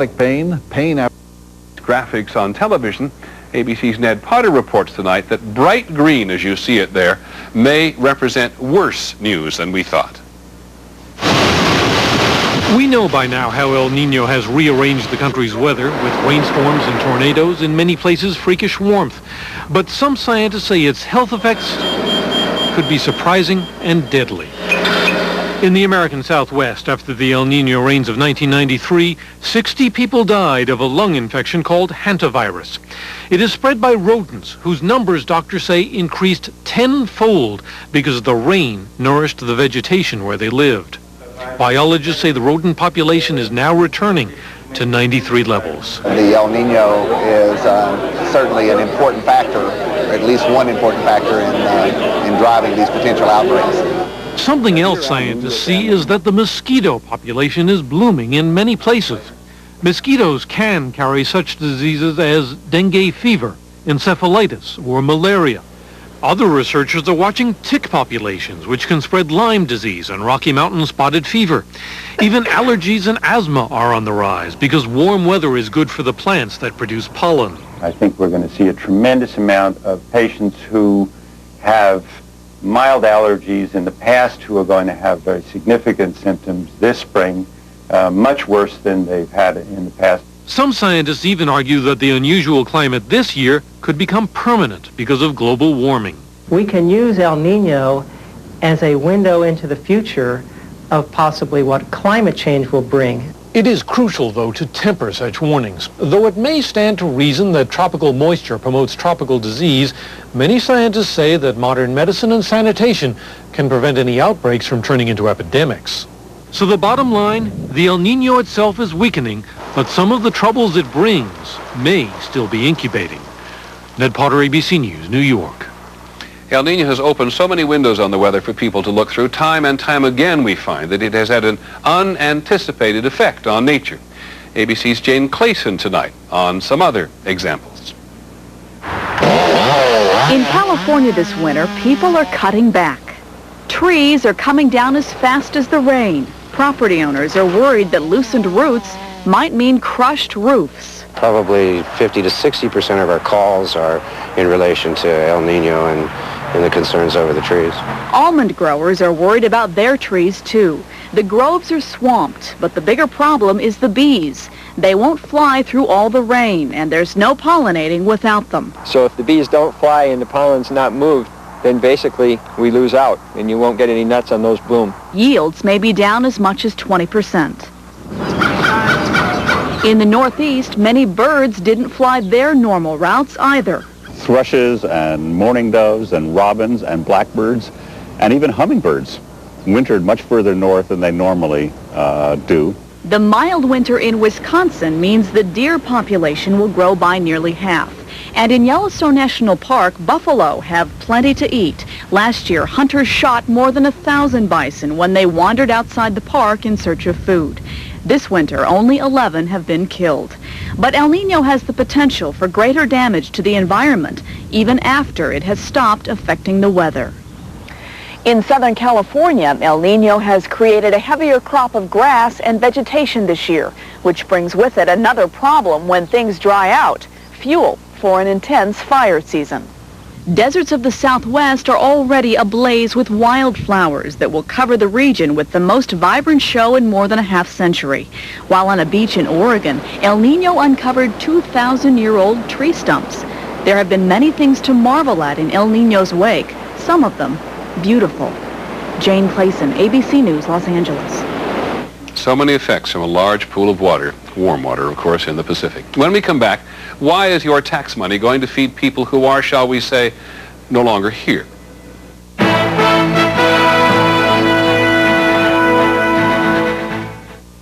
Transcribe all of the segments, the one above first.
Pain graphics on television. ABC's Ned Potter reports tonight that bright green, as you see it there, may represent worse news than we thought. We know by now how El Nino has rearranged the country's weather, with rainstorms and tornadoes, in many places freakish warmth. But some scientists say its health effects could be surprising and deadly. In the American Southwest, after the El Nino rains of 1993, 60 people died of a lung infection called hantavirus. It is spread by rodents, whose numbers, doctors say, increased tenfold because the rain nourished the vegetation where they lived. Biologists say the rodent population is now returning to 93 levels. The El Nino is certainly an important factor, at least one important factor in driving these potential outbreaks. Something else scientists see is that the mosquito population is blooming in many places. Mosquitoes can carry such diseases as dengue fever, encephalitis, or malaria. Other researchers are watching tick populations, which can spread Lyme disease and Rocky Mountain spotted fever. Even allergies and asthma are on the rise because warm weather is good for the plants that produce pollen. I think we're going to see a tremendous amount of patients who have mild allergies in the past who are going to have very significant symptoms this spring, much worse than they've had in the past. Some scientists even argue that the unusual climate this year could become permanent because of global warming. We can use El Nino as a window into the future of possibly what climate change will bring. It is crucial, though, to temper such warnings. Though it may stand to reason that tropical moisture promotes tropical disease, many scientists say that modern medicine and sanitation can prevent any outbreaks from turning into epidemics. So the bottom line, the El Nino itself is weakening, but some of the troubles it brings may still be incubating. Ned Potter, ABC News, New York. El Nino has opened so many windows on the weather for people to look through. Time and time again we find that it has had an unanticipated effect on nature. ABC's Jane Clayson tonight on some other examples. In California this winter, people are cutting back. Trees are coming down as fast as the rain. Property owners are worried that loosened roots might mean crushed roofs. Probably 50 to 60% of our calls are in relation to El Nino and the concerns over the trees. Almond growers are worried about their trees too. The groves are swamped, but the bigger problem is the bees. They won't fly through all the rain, and there's no pollinating without them. So if the bees don't fly and the pollen's not moved, then basically we lose out, and you won't get any nuts on those bloom. Yields may be down as much as 20%. In the Northeast, many birds didn't fly their normal routes either. Thrushes and mourning doves and robins and blackbirds and even hummingbirds wintered much further north than they normally do. The mild winter in Wisconsin means the deer population will grow by nearly half. And in Yellowstone National Park, buffalo have plenty to eat. Last year, hunters shot more than 1,000 bison when they wandered outside the park in search of food. This winter, only 11 have been killed. But El Nino has the potential for greater damage to the environment, even after it has stopped affecting the weather. In Southern California, El Nino has created a heavier crop of grass and vegetation this year, which brings with it another problem when things dry out: fuel for an intense fire season. Deserts of the Southwest are already ablaze with wildflowers that will cover the region with the most vibrant show in more than a half-century. While on a beach in Oregon, El Nino uncovered 2,000-year-old tree stumps. There have been many things to marvel at in El Nino's wake, some of them beautiful. Jane Clayson, ABC News, Los Angeles. So many effects from a large pool of water, warm water, of course, in the Pacific. When we come back, why is your tax money going to feed people who are, shall we say, no longer here?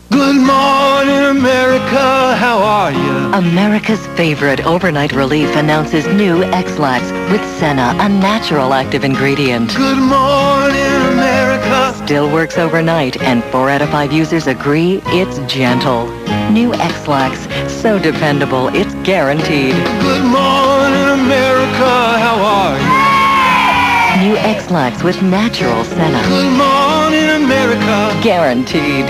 Good morning, America. How are you? America's favorite overnight relief announces new X-Lax with Senna, a natural active ingredient. Good morning, America. Still works overnight, and 4 out of 5 users agree it's gentle. New X-Lax, so dependable, it's guaranteed. Good morning, America. How are you? New X-Lax with natural Senna. Good morning, America. Guaranteed.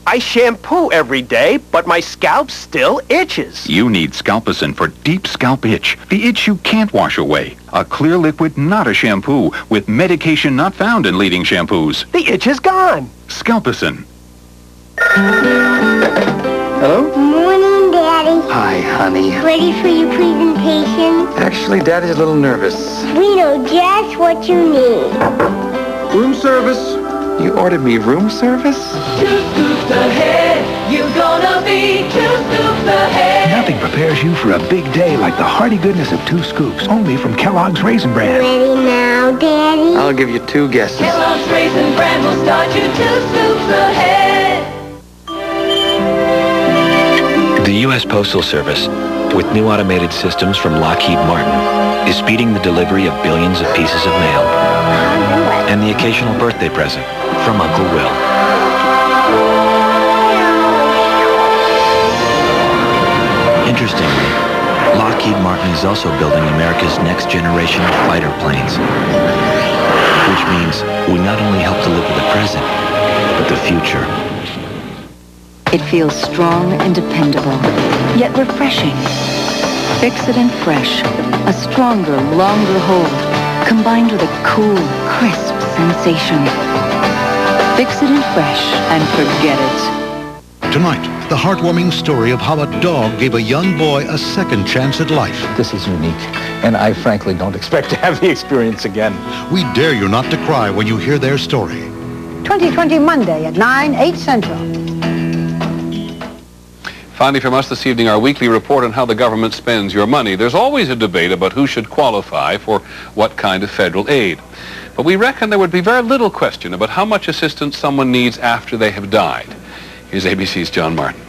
I shampoo every day, but my scalp still itches. You need Scalpicin for deep scalp itch, the itch you can't wash away. A clear liquid, not a shampoo, with medication not found in leading shampoos. The itch is gone. Scalpicin. Hello? Morning, Daddy. Hi, honey. Ready for your presentation? Actually, Daddy's a little nervous. We know just what you need. Room service? You ordered me room service? 2 scoops ahead, you're gonna be 2 scoops ahead. Nothing prepares you for a big day like the hearty goodness of 2 scoops, only from Kellogg's Raisin Bran. Ready now, Daddy? I'll give you 2 guesses. Kellogg's Raisin Bran will start you 2 scoops ahead. The U.S. Postal Service, with new automated systems from Lockheed Martin, is speeding the delivery of billions of pieces of mail and the occasional birthday present from Uncle Will. Interestingly, Lockheed Martin is also building America's next generation of fighter planes, which means we not only help deliver the present, but the future. It feels strong and dependable, yet refreshing. Fix-It & Fresh, a stronger, longer hold, combined with a cool, crisp sensation. Fix-It & Fresh, and forget it. Tonight, the heartwarming story of how a dog gave a young boy a second chance at life. This is unique, and I frankly don't expect to have the experience again. We dare you not to cry when you hear their story. 2020 Monday at 9, 8 Central. Finally from us this evening, our weekly report on how the government spends your money. There's always a debate about who should qualify for what kind of federal aid. But we reckon there would be very little question about how much assistance someone needs after they have died. Here's ABC's John Martin.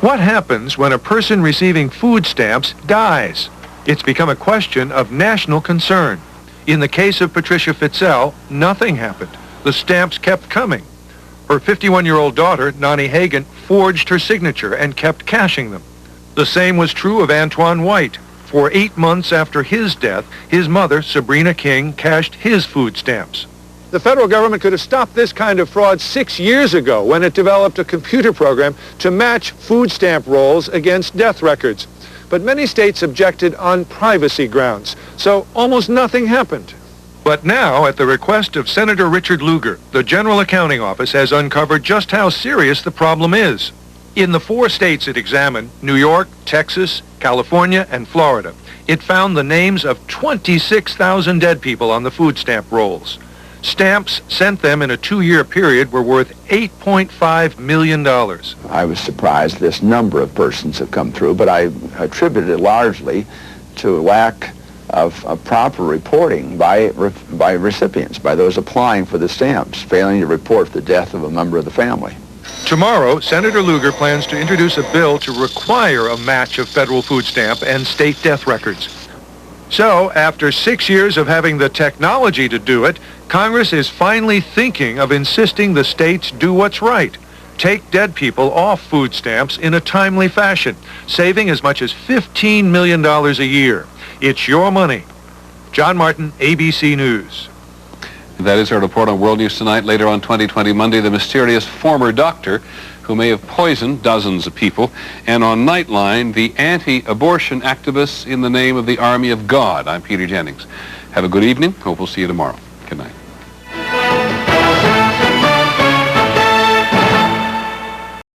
What happens when a person receiving food stamps dies? It's become a question of national concern. In the case of Patricia Fitzell, nothing happened. The stamps kept coming. Her 51-year-old daughter, Nani Hagan, forged her signature and kept cashing them. The same was true of Antoine White. For 8 months after his death, his mother, Sabrina King, cashed his food stamps. The federal government could have stopped this kind of fraud 6 years ago when it developed a computer program to match food stamp rolls against death records. But many states objected on privacy grounds, so almost nothing happened. But now, at the request of Senator Richard Lugar, the General Accounting Office has uncovered just how serious the problem is. In the 4 states it examined, New York, Texas, California, and Florida, it found the names of 26,000 dead people on the food stamp rolls. Stamps sent them in a 2-year period were worth $8.5 million. I was surprised this number of persons have come through, but I attributed it largely to a lack of proper reporting by recipients, by those applying for the stamps, failing to report the death of a member of the family. Tomorrow, Senator Lugar plans to introduce a bill to require a match of federal food stamp and state death records. So, after 6 years of having the technology to do it, Congress is finally thinking of insisting the states do what's right. Take dead people off food stamps in a timely fashion, saving as much as $15 million a year. It's your money. John Martin, ABC News. That is our report on World News Tonight. Later on 2020 Monday, the mysterious former doctor who may have poisoned dozens of people. And on Nightline, the anti-abortion activists in the name of the Army of God. I'm Peter Jennings. Have a good evening. Hope we'll see you tomorrow. Good night.